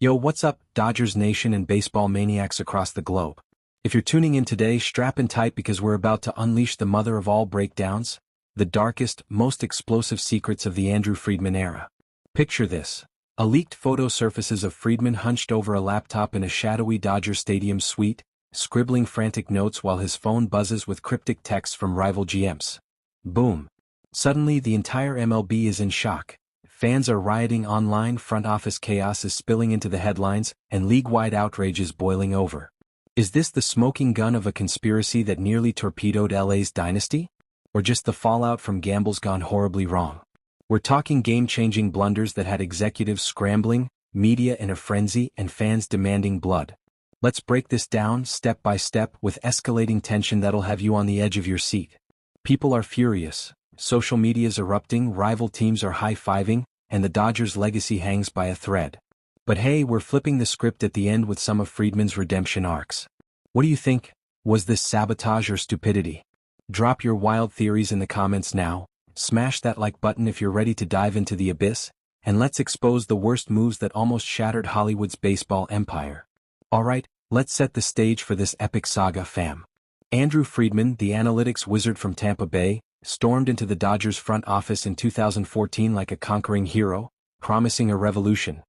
Yo, what's up, Dodgers Nation and baseball maniacs across the globe? If you're tuning in today, strap in tight because we're about to unleash the mother of all breakdowns, the darkest, most explosive secrets of the Andrew Friedman era. Picture this. A leaked photo surfaces of Friedman hunched over a laptop in a shadowy Dodger Stadium suite, scribbling frantic notes while his phone buzzes with cryptic texts from rival GMs. Boom. Suddenly, the entire MLB is in shock. Fans are rioting online, front office chaos is spilling into the headlines, and league-wide outrage is boiling over. Is this the smoking gun of a conspiracy that nearly torpedoed LA's dynasty? Or just the fallout from gambles gone horribly wrong? We're talking game-changing blunders that had executives scrambling, media in a frenzy, and fans demanding blood. Let's break this down step by step with escalating tension that'll have you on the edge of your seat. People are furious. Social media's erupting, rival teams are high-fiving, and the Dodgers' legacy hangs by a thread. But hey, we're flipping the script at the end with some of Friedman's redemption arcs. What do you think? Was this sabotage or stupidity? Drop your wild theories in the comments now, smash that like button if you're ready to dive into the abyss, and let's expose the worst moves that almost shattered Hollywood's baseball empire. Alright, let's set the stage for this epic saga, fam. Andrew Friedman, the analytics wizard from Tampa Bay, stormed into the Dodgers front office in 2014 like a conquering hero, promising a revolution.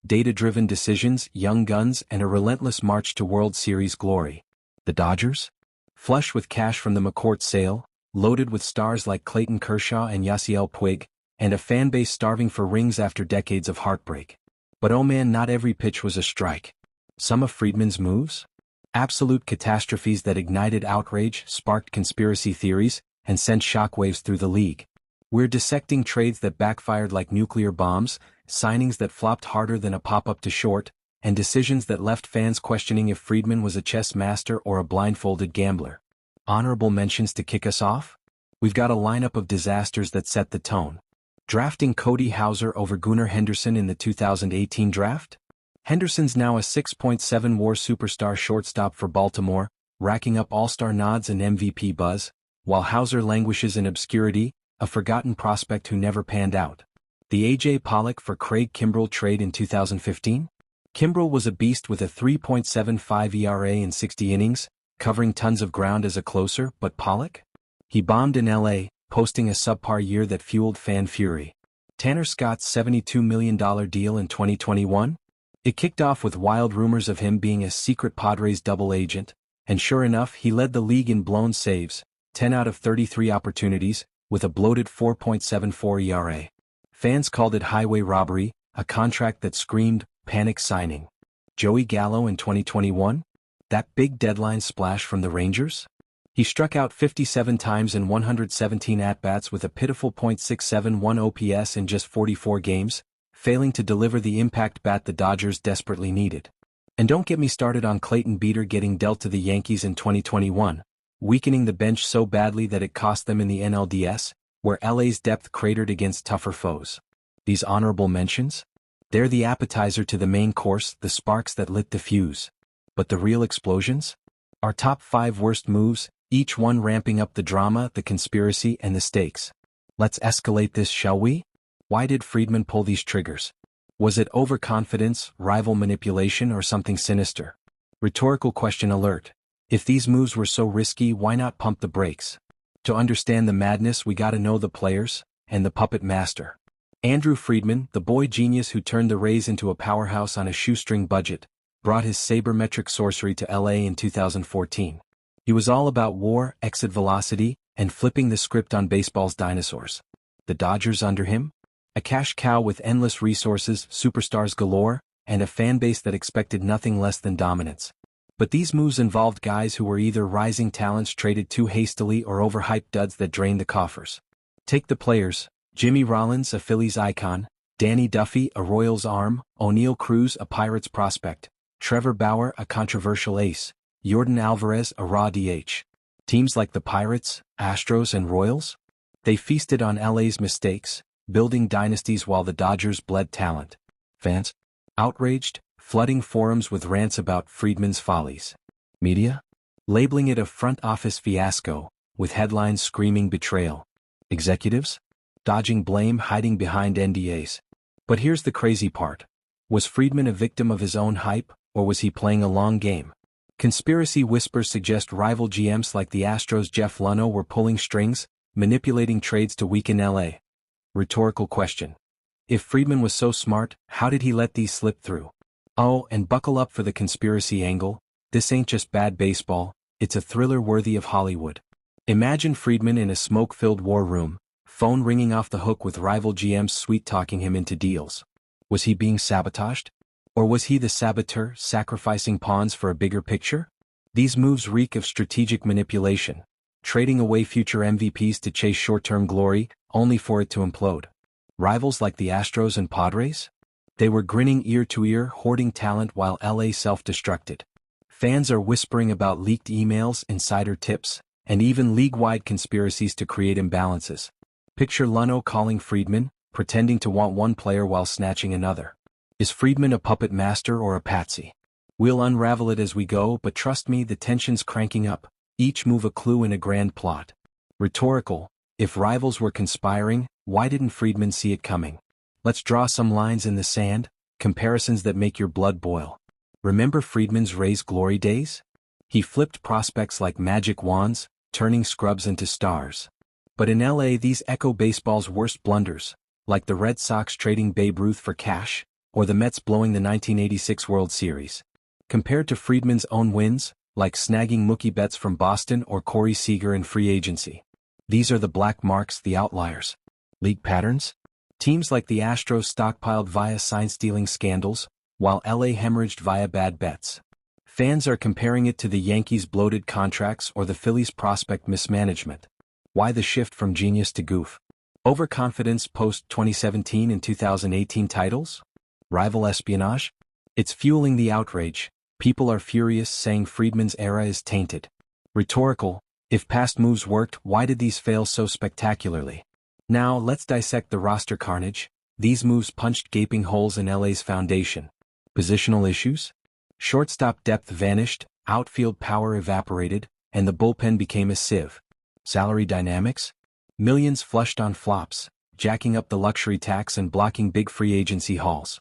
Data-driven decisions, young guns, and a relentless march to World Series glory. The Dodgers? Flush with cash from the McCourt sale, loaded with stars like Clayton Kershaw and Yasiel Puig, and a fanbase starving for rings after decades of heartbreak. But oh man, not every pitch was a strike. Some of Friedman's moves? Absolute catastrophes that ignited outrage, sparked conspiracy theories, and sent shockwaves through the league. We're dissecting trades that backfired like nuclear bombs, signings that flopped harder than a pop-up to short, and decisions that left fans questioning if Friedman was a chess master or a blindfolded gambler. Honorable mentions to kick us off? We've got a lineup of disasters that set the tone. Drafting Cody Hauser over Gunnar Henderson in the 2018 draft? Henderson's now a 6.7 WAR superstar shortstop for Baltimore, racking up all-star nods and MVP buzz, while Hauser languishes in obscurity, a forgotten prospect who never panned out. The A.J. Pollock for Craig Kimbrell trade in 2015? Kimbrell was a beast with a 3.75 ERA in 60 innings, covering tons of ground as a closer, but Pollock? He bombed in L.A., posting a subpar year that fueled fan fury. Tanner Scott's $72 million deal in 2021? It kicked off with wild rumors of him being a secret Padres double agent, and sure enough, he led the league in blown saves, 10 out of 33 opportunities, with a bloated 4.74 ERA. Fans called it highway robbery, a contract that screamed, panic signing. Joey Gallo in 2021? That big deadline splash from the Rangers? He struck out 57 times in 117 at-bats with a pitiful .671 OPS in just 44 games, failing to deliver the impact bat the Dodgers desperately needed. And don't get me started on Clayton Beeter getting dealt to the Yankees in 2021, weakening the bench so badly that it cost them in the NLDS, where LA's depth cratered against tougher foes. These honorable mentions? They're the appetizer to the main course, the sparks that lit the fuse. But the real explosions? Our top 5 worst moves, each one ramping up the drama, the conspiracy, and the stakes. Let's escalate this, shall we? Why did Friedman pull these triggers? Was it overconfidence, rival manipulation, or something sinister? Rhetorical question alert. If these moves were so risky, why not pump the brakes? To understand the madness, we gotta know the players, and the puppet master. Andrew Friedman, the boy genius who turned the Rays into a powerhouse on a shoestring budget, brought his sabermetric sorcery to LA in 2014. He was all about WAR, exit velocity, and flipping the script on baseball's dinosaurs. The Dodgers under him? A cash cow with endless resources, superstars galore, and a fan base that expected nothing less than dominance. But these moves involved guys who were either rising talents traded too hastily or overhyped duds that drained the coffers. Take the players: Jimmy Rollins, a Phillies icon; Danny Duffy, a Royals arm; O'Neal Cruz, a Pirates prospect; Trevor Bauer, a controversial ace; Yordan Alvarez, a raw DH. Teams like the Pirates, Astros, and Royals? They feasted on LA's mistakes, building dynasties while the Dodgers bled talent. Fans? Outraged, flooding forums with rants about Friedman's follies. Media? Labeling it a front office fiasco, with headlines screaming betrayal. Executives? Dodging blame, hiding behind NDAs. But here's the crazy part. Was Friedman a victim of his own hype, or was he playing a long game? Conspiracy whispers suggest rival GMs like the Astros' Jeff Luhnow were pulling strings, manipulating trades to weaken LA. Rhetorical question. If Friedman was so smart, how did he let these slip through? Oh, and buckle up for the conspiracy angle. This ain't just bad baseball, it's a thriller worthy of Hollywood. Imagine Friedman in a smoke-filled war room, phone ringing off the hook with rival GMs sweet-talking him into deals. Was he being sabotaged? Or was he the saboteur, sacrificing pawns for a bigger picture? These moves reek of strategic manipulation, trading away future MVPs to chase short-term glory, only for it to implode. Rivals like the Astros and Padres? They were grinning ear to ear, hoarding talent while LA self-destructed. Fans are whispering about leaked emails, insider tips, and even league-wide conspiracies to create imbalances. Picture Luhnow calling Friedman, pretending to want one player while snatching another. Is Friedman a puppet master or a patsy? We'll unravel it as we go, but trust me, the tension's cranking up, each move a clue in a grand plot. Rhetorical. If rivals were conspiring, why didn't Friedman see it coming? Let's draw some lines in the sand, comparisons that make your blood boil. Remember Friedman's Rays glory days? He flipped prospects like magic wands, turning scrubs into stars. But in LA, these echo baseball's worst blunders, like the Red Sox trading Babe Ruth for cash, or the Mets blowing the 1986 World Series. Compared to Friedman's own wins, like snagging Mookie Betts from Boston or Corey Seager in free agency. These are the black marks, the outliers. League patterns? Teams like the Astros stockpiled via sign-stealing scandals, while LA hemorrhaged via bad bets. Fans are comparing it to the Yankees' bloated contracts or the Phillies' prospect mismanagement. Why the shift from genius to goof? Overconfidence post-2017 and 2018 titles? Rival espionage? It's fueling the outrage. People are furious, saying Friedman's era is tainted. Rhetorical. If past moves worked, why did these fail so spectacularly? Now, let's dissect the roster carnage. These moves punched gaping holes in LA's foundation. Positional issues? Shortstop depth vanished, outfield power evaporated, and the bullpen became a sieve. Salary dynamics? Millions flushed on flops, jacking up the luxury tax and blocking big free agency hauls.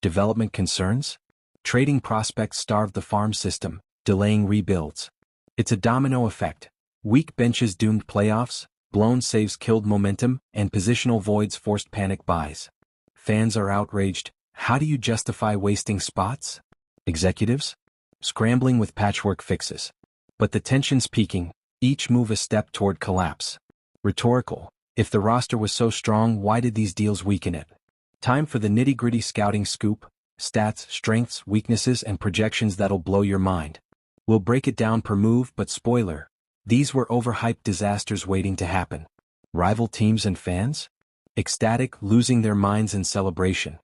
Development concerns? Trading prospects starved the farm system, delaying rebuilds. It's a domino effect. Weak benches doomed playoffs, blown saves killed momentum, and positional voids forced panic buys. Fans are outraged. How do you justify wasting spots? Executives? Scrambling with patchwork fixes. But the tension's peaking, each move a step toward collapse. Rhetorical. If the roster was so strong, why did these deals weaken it? Time for the nitty-gritty scouting scoop, stats, strengths, weaknesses, and projections that'll blow your mind. We'll break it down per move, but spoiler, these were overhyped disasters waiting to happen. Rival teams and fans? Ecstatic, losing their minds in celebration.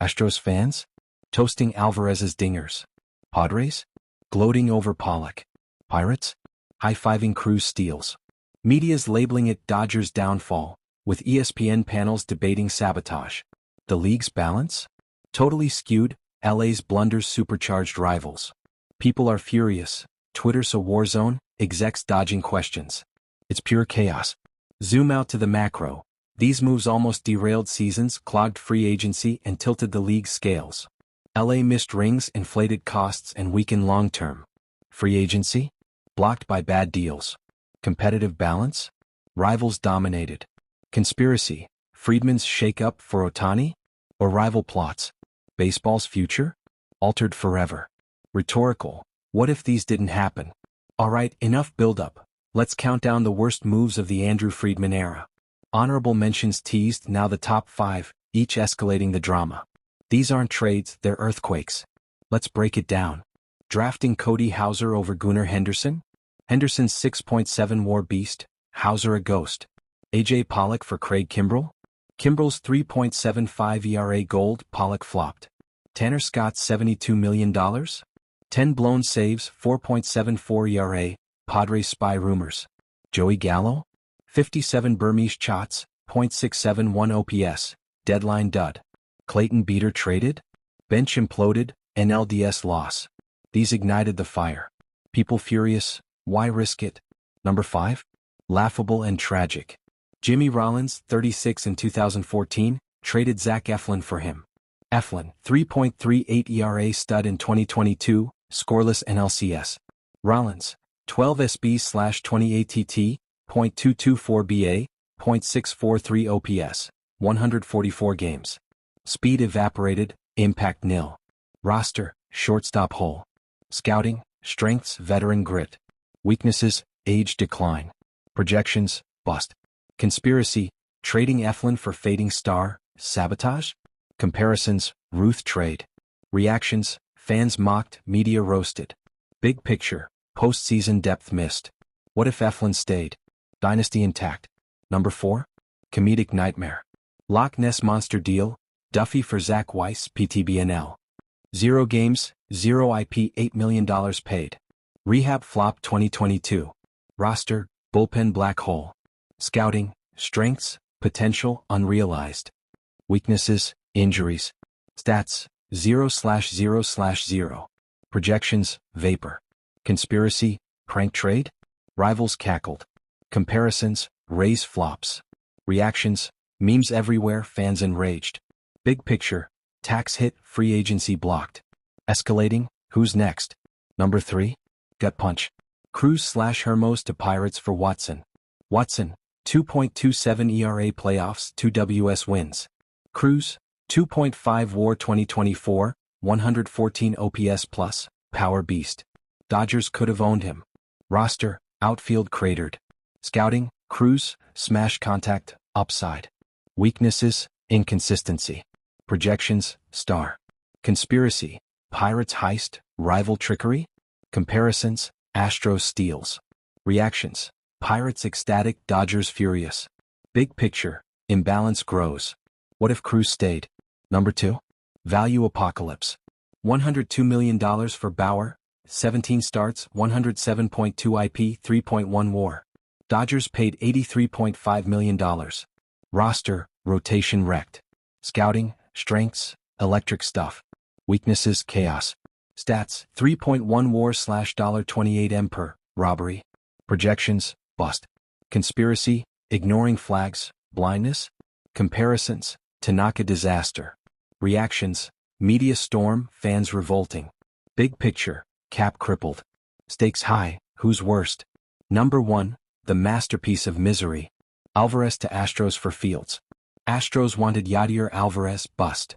Astros fans? Toasting Alvarez's dingers. Padres? Gloating over Pollock. Pirates? High-fiving Cruz steals. Media's labeling it Dodgers' downfall, with ESPN panels debating sabotage. The league's balance? Totally skewed, LA's blunders supercharged rivals. People are furious, Twitter's a war zone, execs dodging questions. It's pure chaos. Zoom out to the macro. These moves almost derailed seasons, clogged free agency, and tilted the league's scales. LA missed rings, inflated costs, and weakened long-term. Free agency? Blocked by bad deals. Competitive balance? Rivals dominated. Conspiracy? Friedman's shake-up for Ohtani? Or rival plots? Baseball's future? Altered forever. Rhetorical. What if these didn't happen? Alright, enough build-up. Let's count down the worst moves of the Andrew Friedman era. Honorable mentions teased, now the top 5, each escalating the drama. These aren't trades, they're earthquakes. Let's break it down. Drafting Cody Hauser over Gunnar Henderson? Henderson's 6.7 WAR beast, Hauser a ghost. A.J. Pollock for Craig Kimbrell? Kimbrell's 3.75 ERA gold, Pollock flopped. Tanner Scott's $72 million? 10 blown saves, 4.74 ERA, Padres spy rumors. Joey Gallo? 57 Burmese shots, .671 OPS, deadline dud. Clayton Beeter traded? Bench imploded, NLDS loss. These ignited the fire. People furious, why risk it? Number 5? Laughable and tragic. Jimmy Rollins, 36 in 2014, traded Zach Eflin for him. Eflin, 3.38 ERA stud in 2022, scoreless NLCS. Rollins, 12 SB/20 ATT, .224 BA, .643 OPS, 144 games. Speed evaporated, impact nil. Roster, shortstop hole. Scouting, strengths veteran grit. Weaknesses, age decline. Projections, bust. Conspiracy, trading Eflin for fading star, sabotage? Comparisons, Ruth trade. Reactions, fans mocked, media roasted. Big picture, postseason depth missed. What if Eflin stayed? Dynasty intact. Number 4? Comedic nightmare. Loch Ness Monster deal, Duffy for Zach Weiss, PTBNL. 0 games, 0 IP, $8 million paid. Rehab flop 2022. Roster, bullpen black hole. Scouting, strengths, potential, unrealized. Weaknesses, injuries. Stats, 0/0/0. Projections, vapor. Conspiracy, prank trade? Rivals cackled. Comparisons, Rays flops. Reactions, memes everywhere, fans enraged. Big picture, tax hit, free agency blocked. Escalating, who's next? Number 3? Gut punch. Cruz/Hermos to Pirates for Watson. Watson, 2.27 ERA playoffs, 2 WS wins. Cruz, 2.5 WAR 2024, 114 OPS plus, power beast. Dodgers could have owned him. Roster, outfield cratered. Scouting, Cruz, smash contact, upside. Weaknesses, inconsistency. Projections, star. Conspiracy, Pirates heist, rival trickery? Comparisons, Astros steals. Reactions, Pirates ecstatic, Dodgers furious. Big picture, imbalance grows. What if Cruz stayed? Number 2? Value apocalypse. $102 million for Bauer, 17 starts, 107.2 IP, 3.1 WAR. Dodgers paid $83.5 million. Roster, rotation wrecked. Scouting, strengths, electric stuff. Weaknesses, chaos. Stats, 3.1 WAR/$28 M per, robbery. Projections, bust. Conspiracy, ignoring flags, blindness. Comparisons, Tanaka disaster. Reactions, media storm, fans revolting. Big picture, cap crippled. Stakes high, who's worst? Number 1, the masterpiece of misery. Alvarez to Astros for Fields. Astros wanted Yadier Alvarez, bust.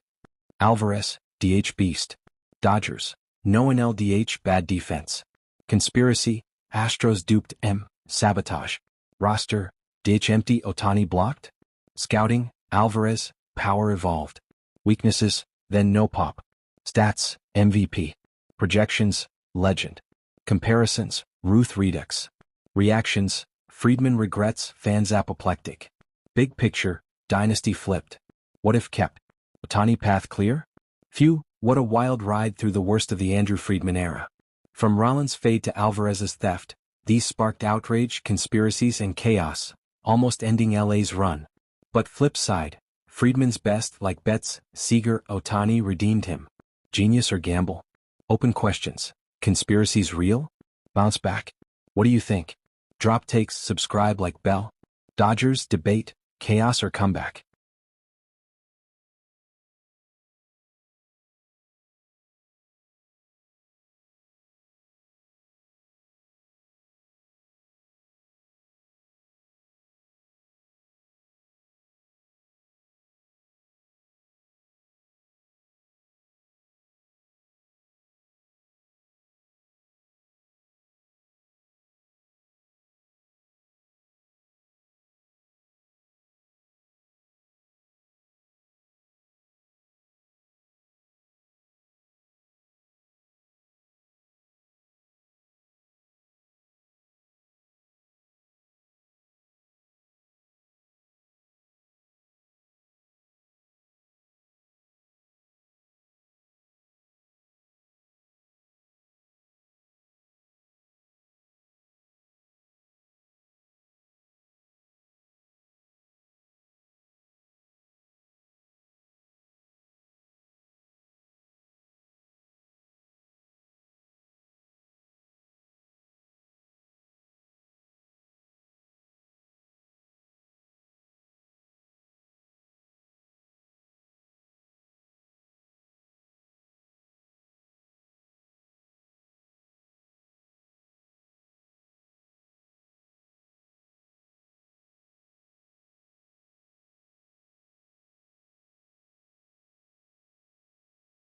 Alvarez, DH beast. Dodgers, no NL DH, bad defense. Conspiracy, Astros duped M, sabotage. Roster, ditch empty, Ohtani blocked. Scouting, Alvarez, power evolved. Weaknesses, then no pop. Stats, MVP. Projections, legend. Comparisons, Ruth redux. Reactions, Friedman regrets, fans apoplectic. Big picture, dynasty flipped. What if kept? Ohtani path clear? Phew, what a wild ride through the worst of the Andrew Friedman era. From Rollins' fade to Alvarez's theft, these sparked outrage, conspiracies, and chaos, almost ending LA's run. But flip side, Friedman's best, like Betts, Seager, Ohtani, redeemed him. Genius or gamble? Open questions. Conspiracies real? Bounce back? What do you think? Drop takes, subscribe like bell. Dodgers, debate, chaos or comeback?